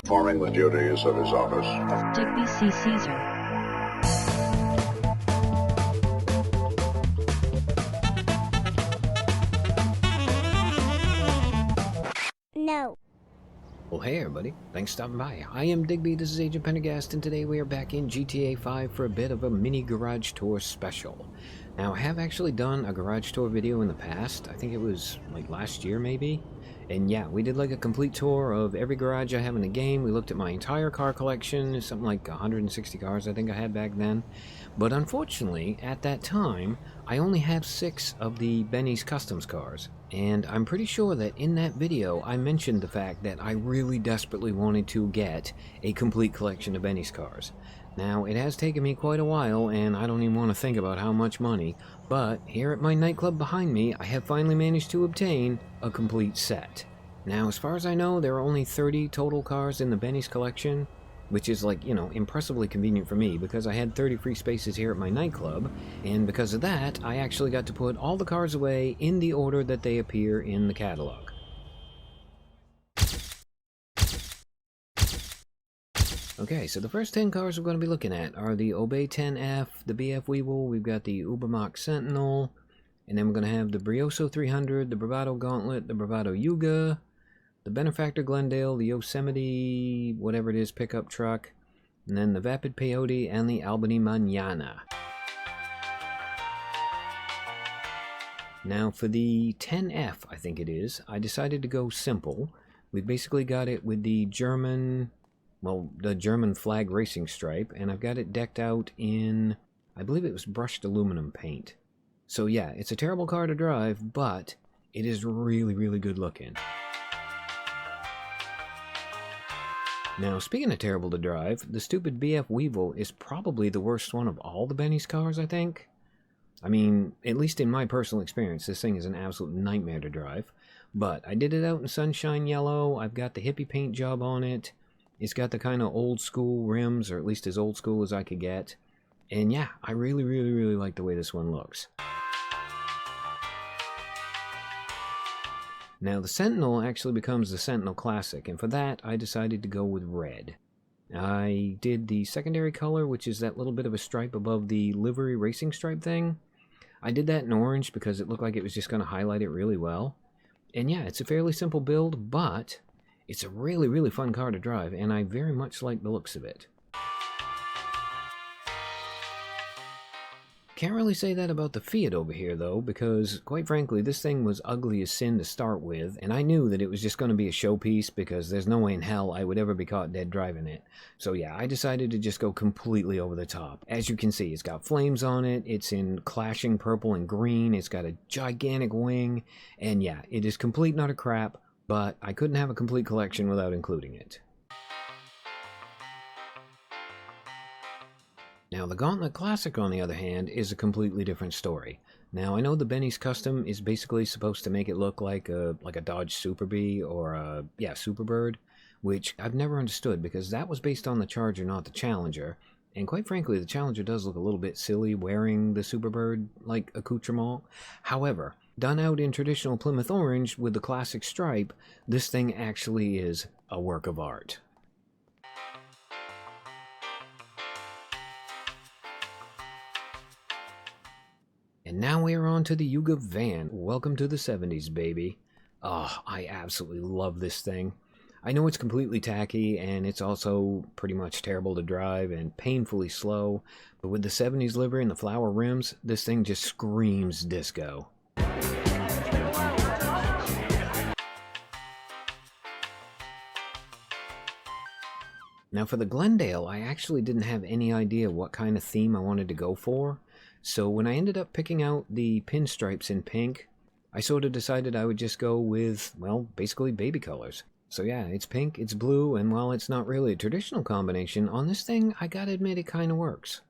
performing the duties of his office. Digby C. Caesar. No. Well, hey everybody, thanks for stopping by. I am Digby, this is Agent Pendergast, and today we are back in GTA 5 for a bit of a mini garage tour special. Now, I have actually done a garage tour video in the past. I think it was like last year maybe. And yeah, we did like a complete tour of every garage I have in the game. We looked at my entire car collection, something like 160 cars I think I had back then. But unfortunately, at that time, I only have 6 of the Benny's Customs cars. And I'm pretty sure that in that video, I mentioned the fact that I really desperately wanted to get a complete collection of Benny's cars. Now, it has taken me quite a while, and I don't even want to think about how much money, but here at my nightclub behind me, I have finally managed to obtain a complete set. Now, as far as I know, there are only 30 total cars in the Benny's collection, which is like, you know, impressively convenient for me because I had 30 free spaces here at my nightclub, and because of that, I actually got to put all the cars away in the order that they appear in the catalog. Okay, so the first 10 cars we're going to be looking at are the Obey 10F, the BF Weevil, we've got the Ubermacht Sentinel, and then we're going to have the Brioso 300, the Bravado Gauntlet, the Bravado Yuga, the Benefactor Glendale, the Yosemite, whatever it is, pickup truck, and then the Vapid Peyote and the Albany Manana. Now for the 10F, I think it is, I decided to go simple. We basically got it with the German flag racing stripe, and I've got it decked out in, I believe it was brushed aluminum paint. So yeah, it's a terrible car to drive, but it is really, really good looking. Now, speaking of terrible to drive, the stupid BF Weevil is probably the worst one of all the Benny's cars, I think. I mean, at least in my personal experience, this thing is an absolute nightmare to drive. But I did it out in sunshine yellow, I've got the hippie paint job on it, it's got the kind of old school rims, or at least as old school as I could get. And yeah, I really, really, really like the way this one looks. Now the Sentinel actually becomes the Sentinel Classic, and for that I decided to go with red. I did the secondary color, which is that little bit of a stripe above the livery racing stripe thing. I did that in orange because it looked like it was just going to highlight it really well. And yeah, it's a fairly simple build, but it's a really, really fun car to drive, and I very much like the looks of it. Can't really say that about the Fiat over here, though, because, quite frankly, this thing was ugly as sin to start with, and I knew that it was just going to be a showpiece because there's no way in hell I would ever be caught dead driving it. So yeah, I decided to just go completely over the top. As you can see, it's got flames on it, it's in clashing purple and green, it's got a gigantic wing, and yeah, it is complete and utter crap, but I couldn't have a complete collection without including it. Now, the Gauntlet Classic, on the other hand, is a completely different story. Now, I know the Benny's Custom is basically supposed to make it look like a Dodge Super Bee or a, Superbird, which I've never understood because that was based on the Charger, not the Challenger. And quite frankly, the Challenger does look a little bit silly wearing the Superbird-like accoutrement. However, done out in traditional Plymouth orange with the classic stripe, this thing actually is a work of art. And now we are on to the Yuga van. Welcome to the 70s, baby. Oh, I absolutely love this thing. I know it's completely tacky, and it's also pretty much terrible to drive and painfully slow, but with the 70s livery and the flower rims, this thing just screams disco. Now for the Glendale, I actually didn't have any idea what kind of theme I wanted to go for. So when I ended up picking out the pinstripes in pink, I sort of decided I would just go with, well, basically baby colors. So yeah, it's pink, it's blue, and while it's not really a traditional combination, on this thing, I gotta admit it kinda works.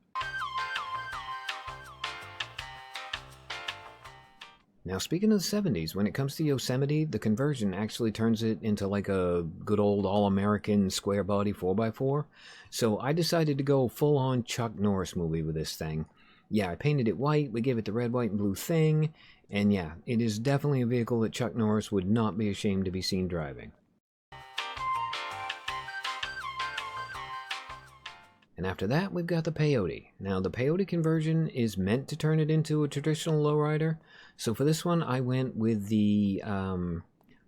Now speaking of the 70s, when it comes to Yosemite, the conversion actually turns it into like a good old all-American square body 4x4. So I decided to go full-on Chuck Norris movie with this thing. Yeah, I painted it white, we gave it the red, white, and blue thing, and yeah, it is definitely a vehicle that Chuck Norris would not be ashamed to be seen driving. And after that, we've got the peyote. Now, the peyote conversion is meant to turn it into a traditional lowrider. So for this one, I went with the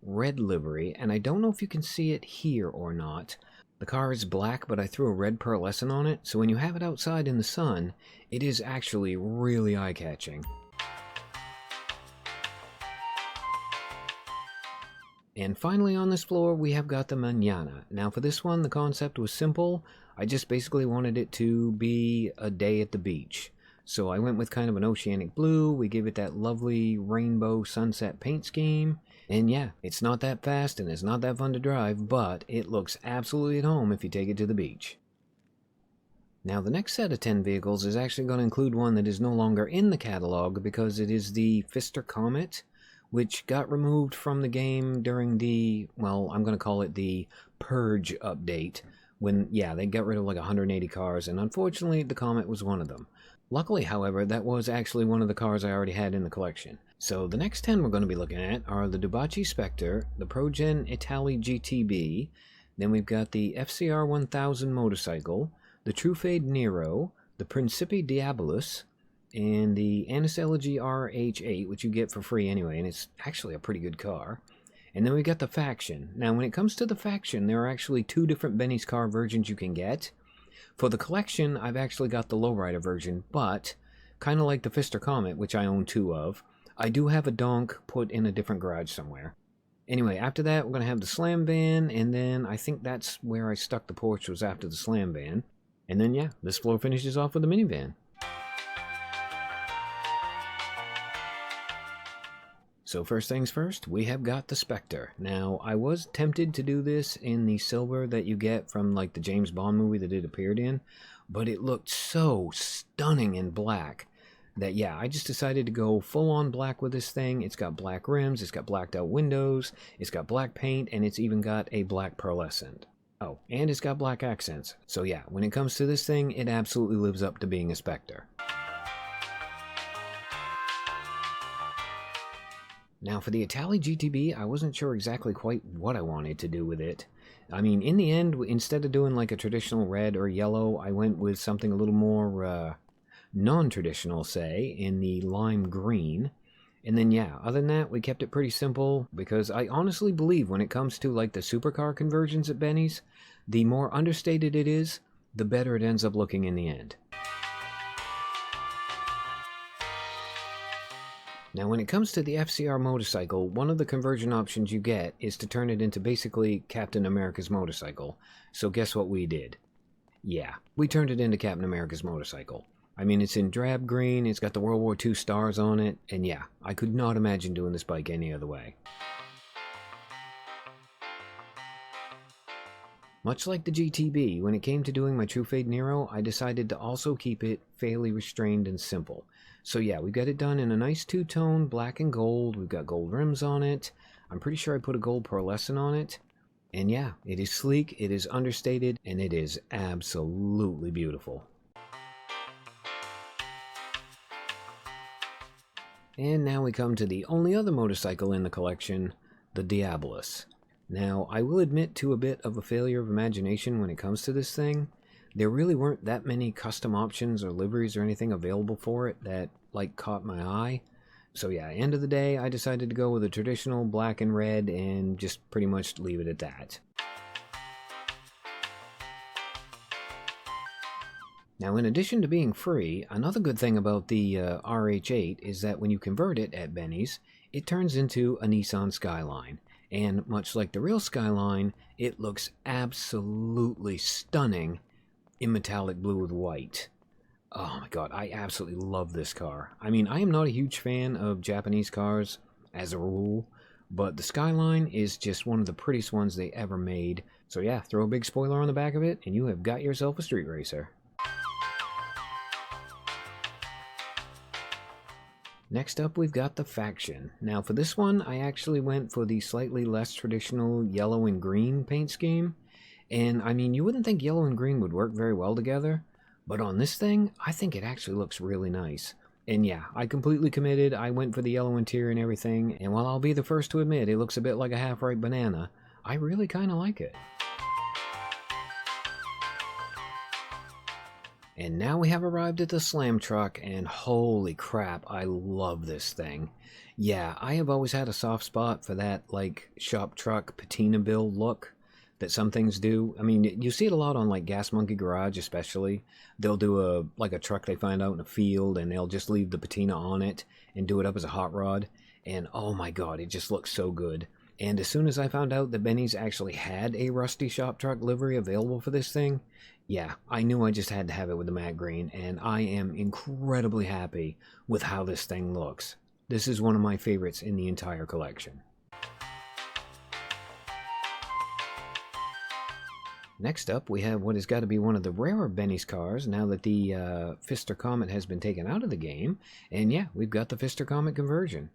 red livery. And I don't know if you can see it here or not. The car is black, but I threw a red pearlescent on it. So when you have it outside in the sun, it is actually really eye-catching. And finally on this floor, we have got the mañana. Now for this one, the concept was simple. I just basically wanted it to be a day at the beach. So I went with kind of an oceanic blue. We gave it that lovely rainbow sunset paint scheme. And yeah, it's not that fast and it's not that fun to drive, but it looks absolutely at home if you take it to the beach. Now the next set of 10 vehicles is actually going to include one that is no longer in the catalog because it is the Pfister Comet, which got removed from the game during the, well, I'm going to call it the Purge update, when, yeah, they got rid of like 180 cars, and unfortunately the Comet was one of them. Luckily, however, that was actually one of the cars I already had in the collection. So the next 10 we're going to be looking at are the Dubaci Spectre, the ProGen Italy GTB, then we've got the FCR 1000 motorcycle, the Trufade Nero, the Principi Diabolus, and the Aniselegy RH8, which you get for free anyway, and it's actually a pretty good car. And then we got the Faction. Now, when it comes to the Faction, there are actually two different Benny's car versions you can get. For the collection, I've actually got the lowrider version, but kind of like the Pfister Comet, which I own two of, I do have a donk put in a different garage somewhere. Anyway, after that, we're going to have the Slam Van, and then I think that's where I stuck the Porsche was after the Slam Van. And then, yeah, this floor finishes off with the minivan. So first things first, we have got the Spectre. Now, I was tempted to do this in the silver that you get from like the James Bond movie that it appeared in, but it looked so stunning in black that, yeah, I just decided to go full on black with this thing. It's got black rims, it's got blacked out windows, it's got black paint, and it's even got a black pearlescent. Oh, and it's got black accents. So yeah, when it comes to this thing, it absolutely lives up to being a Spectre. Now for the Italy GTB, I wasn't sure exactly quite what I wanted to do with it. I mean, in the end, instead of doing like a traditional red or yellow, I went with something a little more non-traditional, say, in the lime green. And then yeah, other than that, we kept it pretty simple, because I honestly believe when it comes to like the supercar conversions at Benny's, the more understated it is, the better it ends up looking in the end. Now when it comes to the FCR motorcycle, one of the conversion options you get is to turn it into basically Captain America's motorcycle. So guess what we did? Yeah, we turned it into Captain America's motorcycle. I mean, it's in drab green, it's got the World War II stars on it, and yeah, I could not imagine doing this bike any other way. Much like the GTB, when it came to doing my Trufade Nero, I decided to also keep it fairly restrained and simple. So yeah, we got it done in a nice two-tone black and gold. We've got gold rims on it. I'm pretty sure I put a gold pearlescent on it. And yeah, it is sleek, it is understated, and it is absolutely beautiful. And now we come to the only other motorcycle in the collection, the Diabolus. Now, I will admit to a bit of a failure of imagination when it comes to this thing. There really weren't that many custom options or liveries or anything available for it that, like, caught my eye. So yeah, end of the day, I decided to go with a traditional black and red and just pretty much leave it at that. Now, in addition to being free, another good thing about the RH8 is that when you convert it at Benny's, it turns into a Nissan Skyline. And much like the real Skyline, it looks absolutely stunning in metallic blue with white. Oh my god, I absolutely love this car. I mean, I am not a huge fan of Japanese cars as a rule, but the Skyline is just one of the prettiest ones they ever made. So yeah, throw a big spoiler on the back of it, and you have got yourself a street racer. Next up, we've got the Faction. Now for this one, I actually went for the slightly less traditional yellow and green paint scheme. And I mean, you wouldn't think yellow and green would work very well together, but on this thing, I think it actually looks really nice. And yeah, I completely committed. I went for the yellow interior and everything, and while I'll be the first to admit it looks a bit like a half-ripe banana, I really kind of like it. And now we have arrived at the Slam truck, and holy crap, I love this thing. Yeah, I have always had a soft spot for that, like, shop truck patina build look that some things do. I mean, you see it a lot on, like, Gas Monkey Garage especially. They'll do a truck they find out in a field, and they'll just leave the patina on it and do it up as a hot rod. And oh my god, it just looks so good. And as soon as I found out that Benny's actually had a rusty shop truck livery available for this thing, yeah, I knew I just had to have it with the matte green, and I am incredibly happy with how this thing looks. This is one of my favorites in the entire collection. Next up, we have what has got to be one of the rarer Benny's cars now that the Fister Comet has been taken out of the game. And yeah, we've got the Fister Comet conversion.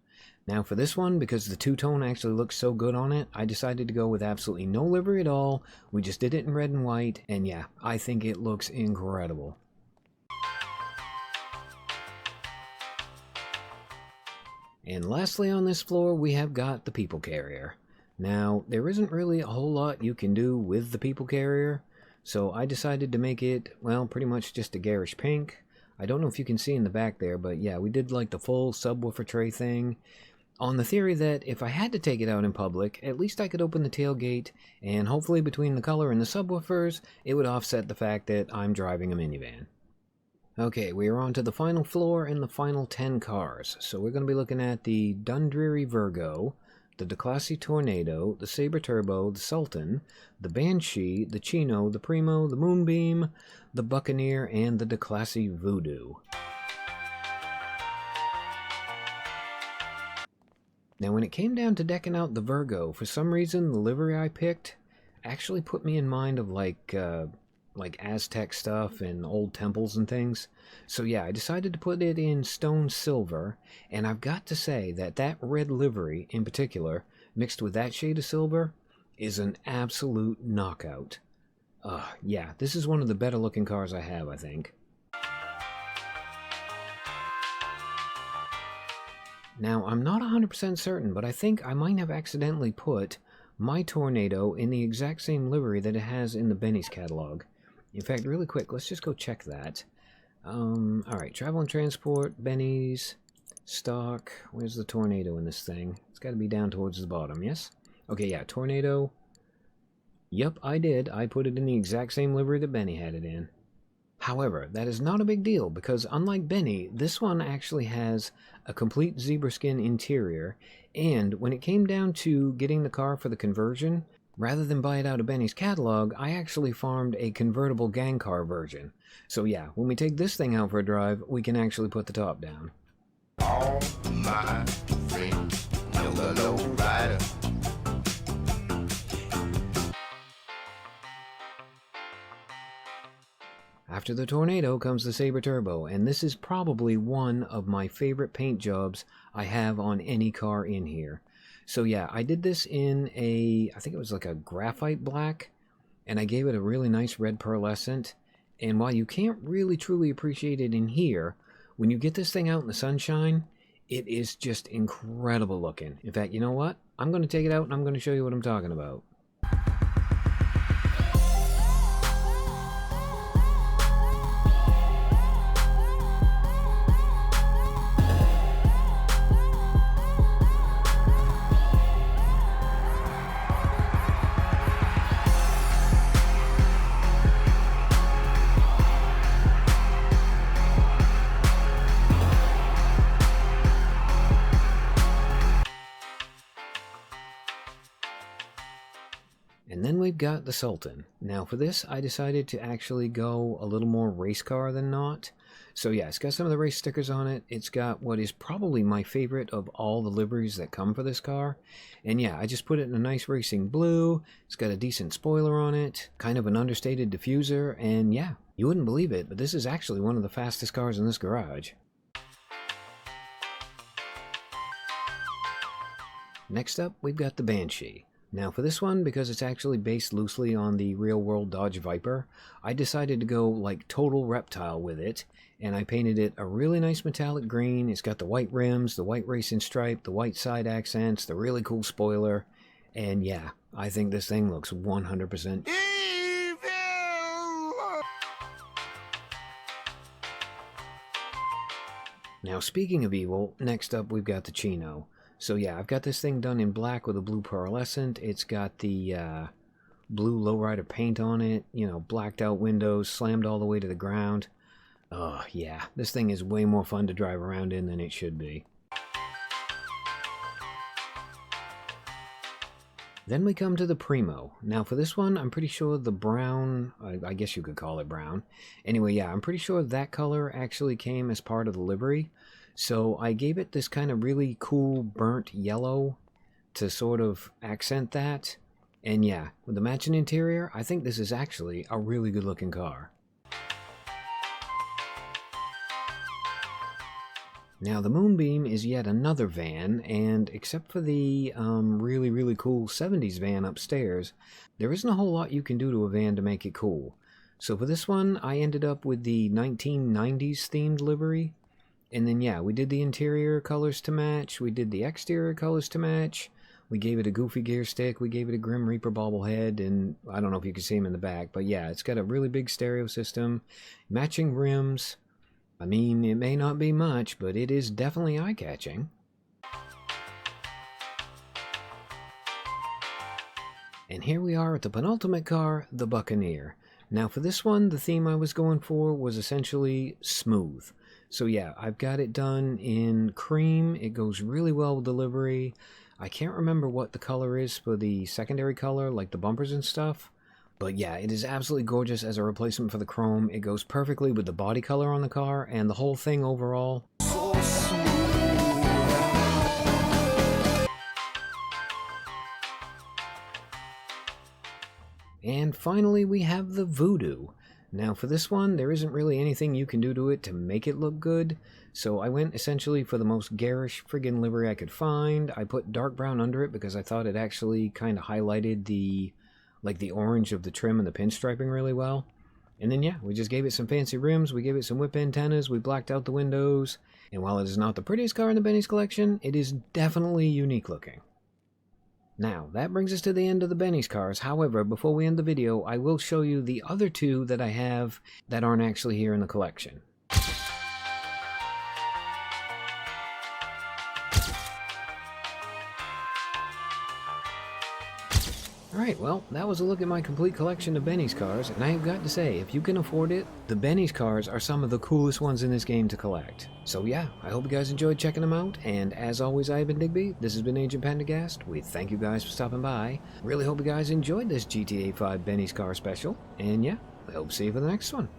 Now for this one, because the two-tone actually looks so good on it, I decided to go with absolutely no livery at all. We just did it in red and white, and yeah, I think it looks incredible. And lastly on this floor, we have got the People Carrier. Now, there isn't really a whole lot you can do with the People Carrier, so I decided to make it, well, pretty much just a garish pink. I don't know if you can see in the back there, but yeah, we did like the full subwoofer tray thing, on the theory that if I had to take it out in public, at least I could open the tailgate, and hopefully between the color and the subwoofers, it would offset the fact that I'm driving a minivan. Okay, we are on to the final floor and the final 10 cars. So we're going to be looking at the Dundreary Virgo, the DeClassy Tornado, the Sabre Turbo, the Sultan, the Banshee, the Chino, the Primo, the Moonbeam, the Buccaneer, and the DeClassy Voodoo. Now when it came down to decking out the Virgo, for some reason the livery I picked actually put me in mind of like Aztec stuff and old temples and things. So yeah, I decided to put it in stone silver, and I've got to say that that red livery in particular, mixed with that shade of silver, is an absolute knockout. Yeah, this is one of the better looking cars I have, I think. Now, I'm not 100% certain, but I think I might have accidentally put my Tornado in the exact same livery that it has in the Benny's catalog. In fact, really quick, let's just go check that. Alright, Travel and Transport, Benny's, Stock. Where's the Tornado in this thing? It's got to be down towards the bottom, yes? Okay, yeah, Tornado. Yep, I did. I put it in the exact same livery that Benny had it in. However, that is not a big deal, because unlike Benny, this one actually has a complete zebra skin interior, and when it came down to getting the car for the conversion, rather than buy it out of Benny's catalog, I actually farmed a convertible gang car version. So yeah, when we take this thing out for a drive, we can actually put the top down. All my friends know the low rider. After the Tornado comes the Sabre Turbo, and this is probably one of my favorite paint jobs I have on any car in here. So yeah, I did this in I think it was like a graphite black, and I gave it a really nice red pearlescent. And while you can't really truly appreciate it in here, when you get this thing out in the sunshine, it is just incredible looking. In fact, you know what? I'm going to take it out and I'm going to show you what I'm talking about. And then we've got the Sultan. Now for this, I decided to actually go a little more race car than not. So yeah, it's got some of the race stickers on it. It's got what is probably my favorite of all the liveries that come for this car. And yeah, I just put it in a nice racing blue. It's got a decent spoiler on it, kind of an understated diffuser, and yeah, you wouldn't believe it, but this is actually one of the fastest cars in this garage. Next up, we've got the Banshee. Now for this one, because it's actually based loosely on the real-world Dodge Viper, I decided to go like total reptile with it, and I painted it a really nice metallic green. It's got the white rims, the white racing stripe, the white side accents, the really cool spoiler, and yeah, I think this thing looks 100% Now, speaking of evil, next up we've got the Chino. So yeah, I've got this thing done in black with a blue pearlescent. It's got the blue lowrider paint on it, you know, blacked out windows, slammed all the way to the ground. Oh yeah, this thing is way more fun to drive around in than it should be. Then we come to the Primo. Now for this one, I'm pretty sure the brown, I guess you could call it brown. Anyway, yeah, I'm pretty sure that color actually came as part of the livery. So I gave it this kind of really cool burnt yellow to sort of accent that. And yeah, with the matching interior, I think this is actually a really good looking car. Now the Moonbeam is yet another van, and except for the really cool 70s van upstairs, there isn't a whole lot you can do to a van to make it cool. So for this one, I ended up with the 1990s themed livery, and then yeah, we did the interior colors to match, we did the exterior colors to match, we gave it a goofy gear stick, we gave it a Grim Reaper bobblehead, and I don't know if you can see him in the back, but yeah, it's got a really big stereo system, matching rims. I mean, it may not be much, but it is definitely eye-catching. And here we are at the penultimate car, the Buccaneer. Now for this one, the theme I was going for was essentially smooth. So yeah, I've got it done in cream. It goes really well with the livery. I can't remember what the color is for the secondary color, like the bumpers and stuff. But yeah, it is absolutely gorgeous as a replacement for the chrome. It goes perfectly with the body color on the car, and the whole thing overall. And finally, we have the Voodoo. Now for this one, there isn't really anything you can do to it to make it look good, so I went essentially for the most garish friggin' livery I could find. I put dark brown under it because I thought it actually kind of highlighted the orange of the trim and the pinstriping really well. And then yeah, we just gave it some fancy rims, we gave it some whip antennas, we blacked out the windows, and while it is not the prettiest car in the Benny's collection, it is definitely unique looking. Now, that brings us to the end of the Benny's cars. However, before we end the video, I will show you the other two that I have that aren't actually here in the collection. Alright, well, that was a look at my complete collection of Benny's cars, and I have got to say, if you can afford it, the Benny's cars are some of the coolest ones in this game to collect. So yeah, I hope you guys enjoyed checking them out, and as always, I have been Digby, this has been Agent Pendergast. We thank you guys for stopping by. Really hope you guys enjoyed this GTA 5 Benny's car special, and yeah, I hope to see you for the next one.